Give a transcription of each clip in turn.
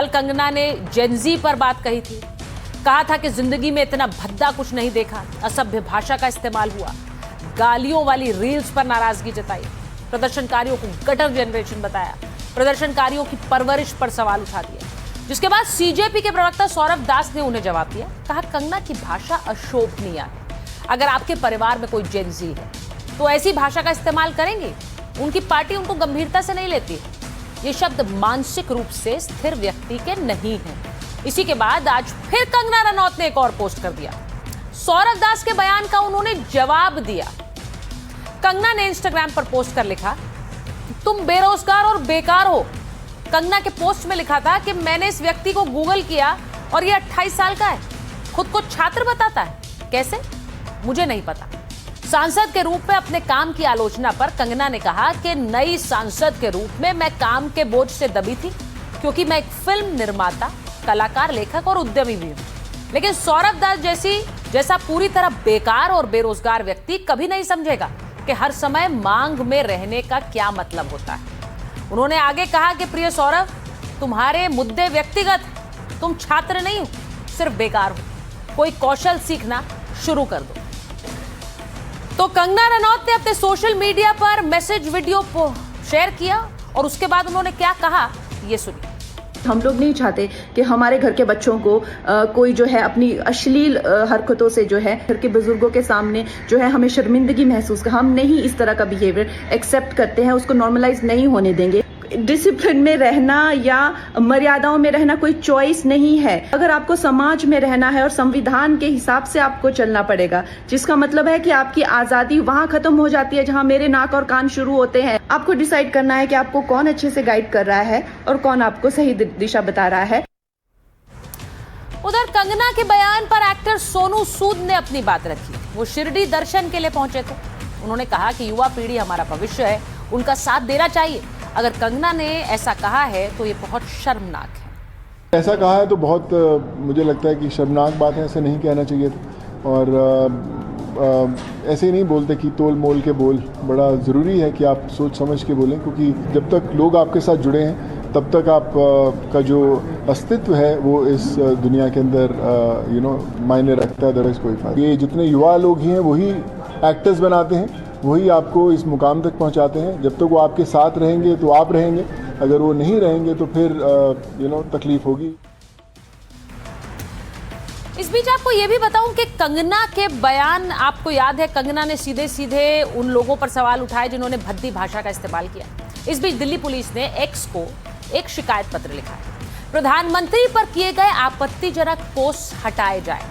कल कंगना ने जेनजी पर बात कही थी, कहा था कि जिंदगी में इतना भद्दा कुछ नहीं देखा, असभ्य भाषा का इस्तेमाल हुआ, गालियों वाली रील्स पर नाराजगी जताई, प्रदर्शनकारियों को गटर जनरेशन बताया, प्रदर्शनकारियों की परवरिश पर सवाल उठा दिया। जिसके बाद सीजेपी के प्रवक्ता सौरभ दास ने उन्हें जवाब दिया, कहा कंगना की भाषा अशोभनीय है। अगर आपके परिवार में कोई जेनजी है तो ऐसी भाषा का इस्तेमाल करेंगे? उनकी पार्टी उनको गंभीरता से नहीं लेती। ये शब्द मानसिक रूप से स्थिर व्यक्ति के नहीं हैं। इसी के बाद आज फिर कंगना रनौत ने एक और पोस्ट कर दिया। सौरभ दास के बयान का उन्होंने जवाब दिया। कंगना ने इंस्टाग्राम पर पोस्ट कर लिखा, तुम बेरोजगार और बेकार हो। कंगना के पोस्ट में लिखा था कि मैंने इस व्यक्ति को गूगल किया और ये 28 साल का है, खुद को छात्र बताता है। कैसे? मुझे नहीं पता। सांसद के रूप में अपने काम की आलोचना पर कंगना ने कहा कि नई सांसद के रूप में मैं काम के बोझ से दबी थी, क्योंकि मैं एक फिल्म निर्माता, कलाकार, लेखक और उद्यमी भी हूं। लेकिन सौरभ दास जैसा पूरी तरह बेकार और बेरोजगार व्यक्ति कभी नहीं समझेगा कि हर समय मांग में रहने का क्या मतलब होता है। उन्होंने आगे कहा कि प्रिय सौरभ, तुम्हारे मुद्दे व्यक्तिगत, तुम छात्र नहीं हो, सिर्फ बेकार हो। कोई कौशल सीखना शुरू कर दो। तो कंगना रनौत ने अपने सोशल मीडिया पर मैसेज वीडियो शेयर किया और उसके बाद उन्होंने क्या कहा, ये सुनिए। हम लोग नहीं चाहते कि हमारे घर के बच्चों को कोई जो है अपनी अश्लील हरकतों से जो है घर के बुजुर्गों के सामने जो है हमें शर्मिंदगी महसूस कर, हम नहीं इस तरह का बिहेवियर एक्सेप्ट करते हैं, उसको नॉर्मलाइज नहीं होने देंगे। डिसिप्लिन में रहना या मर्यादाओं में रहना कोई चॉइस नहीं है। अगर आपको समाज में रहना है और संविधान के हिसाब से आपको चलना पड़ेगा, जिसका मतलब है कि आपकी आजादी वहां खत्म हो जाती है जहां मेरे नाक और कान शुरू होते हैं। आपको डिसाइड करना है कि आपको कौन अच्छे से गाइड कर रहा है और कौन आपको सही दिशा बता रहा है। उधर कंगना के बयान पर एक्टर सोनू सूद ने अपनी बात रखी। वो शिरडी दर्शन के लिए पहुंचे थे। उन्होंने कहा कि युवा पीढ़ी हमारा भविष्य है, उनका साथ देना चाहिए। अगर कंगना ने ऐसा कहा है तो ये बहुत शर्मनाक है। ऐसा कहा है तो बहुत मुझे लगता है कि शर्मनाक बात है, ऐसे नहीं कहना चाहिए था। और ऐसे ही नहीं बोलते कि तोल मोल के बोल। बड़ा ज़रूरी है कि आप सोच समझ के बोलें, क्योंकि जब तक लोग आपके साथ जुड़े हैं तब तक आप का जो अस्तित्व है वो इस दुनिया के अंदर मायने रखता है। अदरवाइज कोई फायदा। ये जितने युवा लोग हैं वही एक्टर्स बनाते हैं, वही आपको इस मुकाम तक पहुंचाते हैं। जब तक वो आपके साथ रहेंगे तो आप रहेंगे, अगर वो नहीं रहेंगे तो फिर तकलीफ होगी। इस बीच आपको यह भी बताऊं कि कंगना के बयान, आपको याद है कंगना ने सीधे सीधे उन लोगों पर सवाल उठाए जिन्होंने भद्दी भाषा का इस्तेमाल किया। इस बीच दिल्ली पुलिस ने एक्स को एक शिकायत पत्र लिखा है। प्रधानमंत्री पर किए गए आपत्तिजनक पोस्ट हटाए जाए,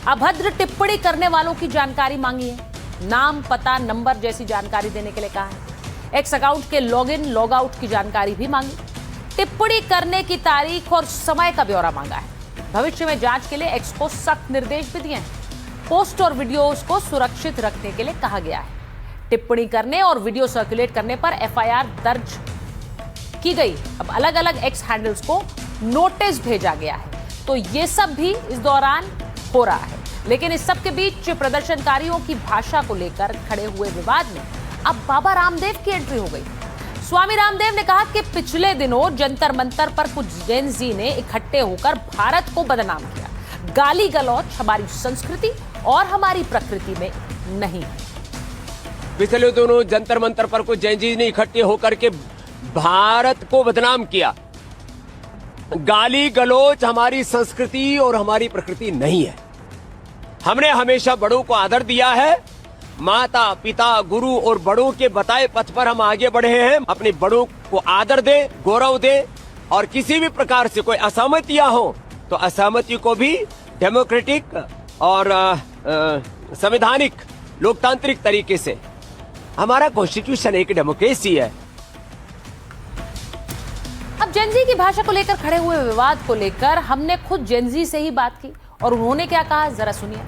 अभद्र टिप्पणी करने वालों की जानकारी मांगी है, नाम, पता, नंबर जैसी जानकारी देने के लिए कहा है। एक्स अकाउंट के लॉगिन, लॉग आउट की जानकारी भी मांगी। टिप्पणी करने की तारीख और समय का ब्यौरा मांगा है। भविष्य में जांच के लिए एक्स को सख्त निर्देश भी दिए हैं। पोस्ट और वीडियोस को सुरक्षित रखने के लिए कहा गया है। टिप्पणी करने और वीडियो सर्कुलेट करने पर एफआईआर दर्ज की गई। अब अलग अलग एक्स हैंडल्स को नोटिस भेजा गया है। तो ये सब भी इस दौरान हो रहा है। लेकिन इस सब के बीच प्रदर्शनकारियों की भाषा को लेकर खड़े हुए विवाद में अब बाबा रामदेव की एंट्री हो गई। स्वामी रामदेव ने कहा कि पिछले दिनों जंतर मंतर पर कुछ जेनजी ने इकट्ठे होकर भारत को बदनाम किया। गाली गलौज हमारी संस्कृति और हमारी प्रकृति में नहीं है। पिछले दिनों जंतर मंतर पर कुछ जेनजी ने इकट्ठे होकर के भारत को बदनाम किया। गाली गलौज हमारी संस्कृति और हमारी प्रकृति नहीं है। हमने हमेशा बड़ों को आदर दिया है। माता, पिता, गुरु और बड़ों के बताए पथ पर हम आगे बढ़े हैं। अपने बड़ों को आदर दे, गौरव दे और किसी भी प्रकार से कोई असहमतियां हो तो असहमति को भी डेमोक्रेटिक और संवैधानिक लोकतांत्रिक तरीके से, हमारा कॉन्स्टिट्यूशन एक डेमोक्रेसी है। अब जेनजी की भाषा को लेकर खड़े हुए विवाद को लेकर हमने खुद जेनजी से ही बात की और उन्होंने क्या कहा, जरा सुनिए।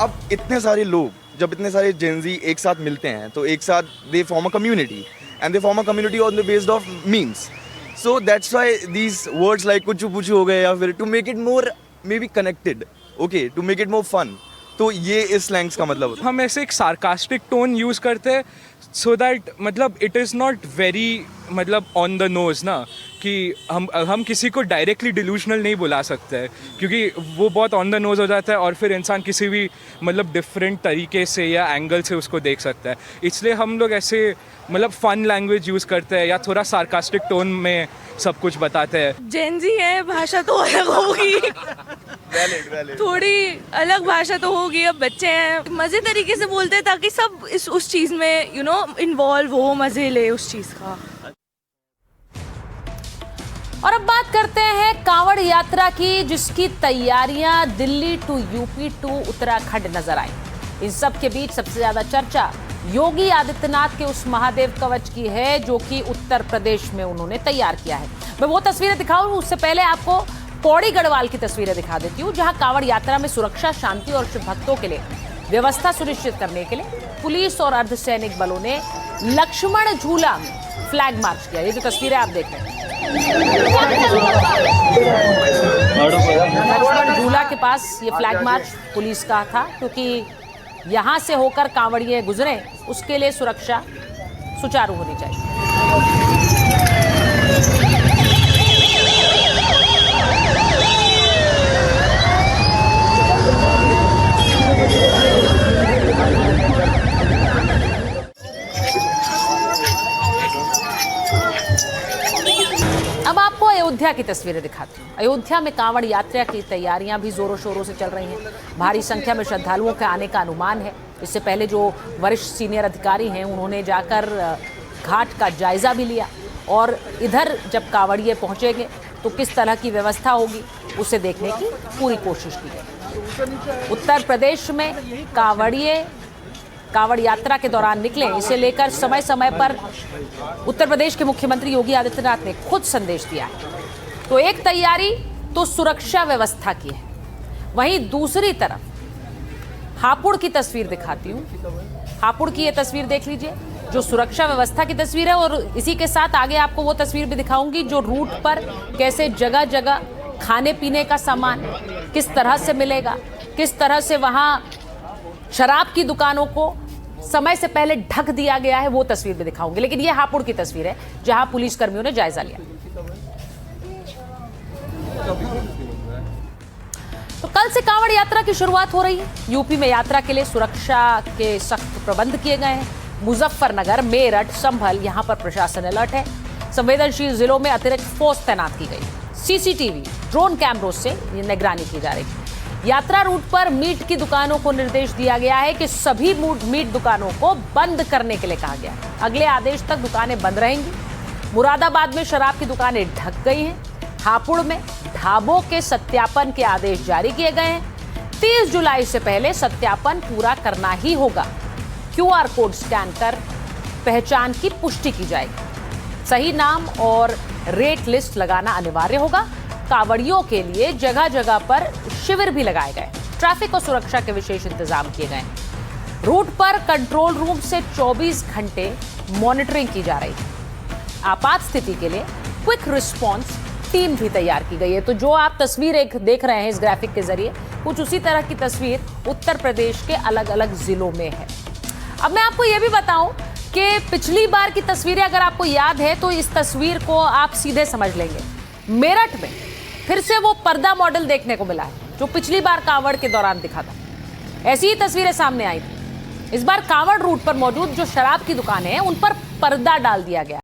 अब इतने सारे लोग, जब इतने सारे जेनजी एक साथ मिलते हैं तो एक साथ they form a community and they form a community on the based of memes. So that's why these words like कुछ पूछू हो गए या फिर to make it more maybe connected, okay, to make it more fun, तो ये इस slangs का मतलब होता है। हम ऐसे एक सार्कास्टिक टोन यूज़ करते हैं सो दैट मतलब इट इज़ नॉट वेरी मतलब ऑन द नोज ना, कि हम किसी को डायरेक्टली डिल्यूशनल नहीं बुला सकते हैं क्योंकि वो बहुत ऑन द नोज हो जाता है और फिर इंसान किसी भी मतलब डिफरेंट तरीके से या एंगल से उसको देख सकता है। इसलिए हम लोग ऐसे मतलब फन लैंग्वेज यूज़ करते हैं या थोड़ा सार्कास्टिक टोन में सब कुछ बताते हैं। जेन जी है, भाषा तो अलग होगी, थोड़ी अलग भाषा तो होगी। अब बच्चे हैं, मज़े तरीके से बोलते हैं ताकि सब उस चीज़ में इन्वॉल्व हो, मज़े ले उस चीज़ का। और अब बात करते हैं कांवड़ यात्रा की, जिसकी तैयारियां Delhi to UP to Uttarakhand नजर आई। इन सब के बीच सबसे ज्यादा चर्चा योगी आदित्यनाथ के उस महादेव कवच की है जो कि उत्तर प्रदेश में उन्होंने तैयार किया है। मैं वो तस्वीरें दिखाऊं उससे पहले आपको पौड़ी गढ़वाल की तस्वीरें दिखा देती हूँ, जहां कांवड़ यात्रा में सुरक्षा, शांति और शिव भक्तों के लिए व्यवस्था सुनिश्चित करने के लिए पुलिस और अर्धसैनिक बलों ने लक्ष्मण झूला में फ्लैग मार्च किया। ये जो तस्वीरें आप देख रहे हैं, लक्ष्मण झूला के पास ये फ्लैग मार्च पुलिस का था, क्योंकि यहां से होकर कांवड़िए गुजरे उसके लिए सुरक्षा सुचारू होनी चाहिए। अब आपको अयोध्या की तस्वीरें दिखाती हूँ। अयोध्या में कांवड़ यात्रा की तैयारियां भी जोरों शोरों से चल रही हैं। भारी संख्या में श्रद्धालुओं के आने का अनुमान है। इससे पहले जो वरिष्ठ सीनियर अधिकारी हैं उन्होंने जाकर घाट का जायजा भी लिया और इधर जब कांवड़िए पहुंचेंगे तो किस तरह की व्यवस्था होगी उसे देखने की पूरी कोशिश की गई। उत्तर प्रदेश में कांवड़ यात्रा के दौरान निकले, इसे लेकर समय समय पर उत्तर प्रदेश के मुख्यमंत्री योगी आदित्यनाथ ने खुद संदेश दिया है। तो एक तैयारी तो सुरक्षा व्यवस्था की है, वहीं दूसरी तरफ हापुड़ की तस्वीर दिखाती हूँ। हापुड़ की ये तस्वीर देख लीजिए, जो सुरक्षा व्यवस्था की तस्वीर है, और इसी के साथ आगे आपको वो तस्वीर भी दिखाऊंगी जो रूट पर कैसे जगह जगह खाने पीने का सामान किस तरह से मिलेगा, किस तरह से वहां शराब की दुकानों को समय से पहले ढक दिया गया है, वो तस्वीर भी दिखाऊंगी। लेकिन ये हापुड़ की तस्वीर है जहां पुलिस कर्मियों ने जायजा लिया। तो कल से कांवड़ यात्रा की शुरुआत हो रही है। यूपी में यात्रा के लिए सुरक्षा के सख्त प्रबंध किए गए हैं। मुजफ्फरनगर, मेरठ, संभल, यहां पर प्रशासन अलर्ट है। संवेदनशील जिलों में अतिरिक्त फोर्स तैनात की गई। सीसीटीवी, ड्रोन कैमरों से निगरानी की जा रही है। यात्रा रूट पर मीट की दुकानों को निर्देश दिया गया है कि सभी मीट दुकानों को बंद करने के लिए कहा गया है। अगले आदेश तक दुकानें बंद रहेंगी। मुरादाबाद में शराब की दुकानें ढक गई हैं। हापुड़ में ढाबों के सत्यापन के आदेश जारी किए गए हैं। 30 जुलाई से पहले सत्यापन पूरा करना ही होगा। QR कोड स्कैन कर पहचान की पुष्टि की जाएगी। सही नाम और रेट लिस्ट लगाना अनिवार्य होगा। कांवड़ियों के लिए जगह जगह पर शिविर भी लगाए गए। ट्रैफिक और सुरक्षा के विशेष इंतजाम किए गए। रूट पर कंट्रोल रूम से 24 घंटे मॉनिटरिंग की जा रही है। आपात स्थिति के लिए क्विक रिस्पॉन्स टीम भी तैयार की गई है। तो जो आप तस्वीर एक देख रहे हैं इस ग्राफिक के जरिए, कुछ उसी तरह की तस्वीर उत्तर प्रदेश के अलग अलग जिलों में है। अब मैं आपको यह भी बताऊं कि पिछली बार की तस्वीरें अगर आपको याद है तो इस तस्वीर को आप सीधे समझ लेंगे। मेरठ में फिर से वो पर्दा मॉडल देखने को मिला है जो पिछली बार कांवड़ के दौरान दिखा था। ऐसी ही तस्वीरें सामने आई थी। इस बार कांवड़ रूट पर मौजूद जो शराब की दुकानें हैं उन पर पर्दा डाल दिया गया।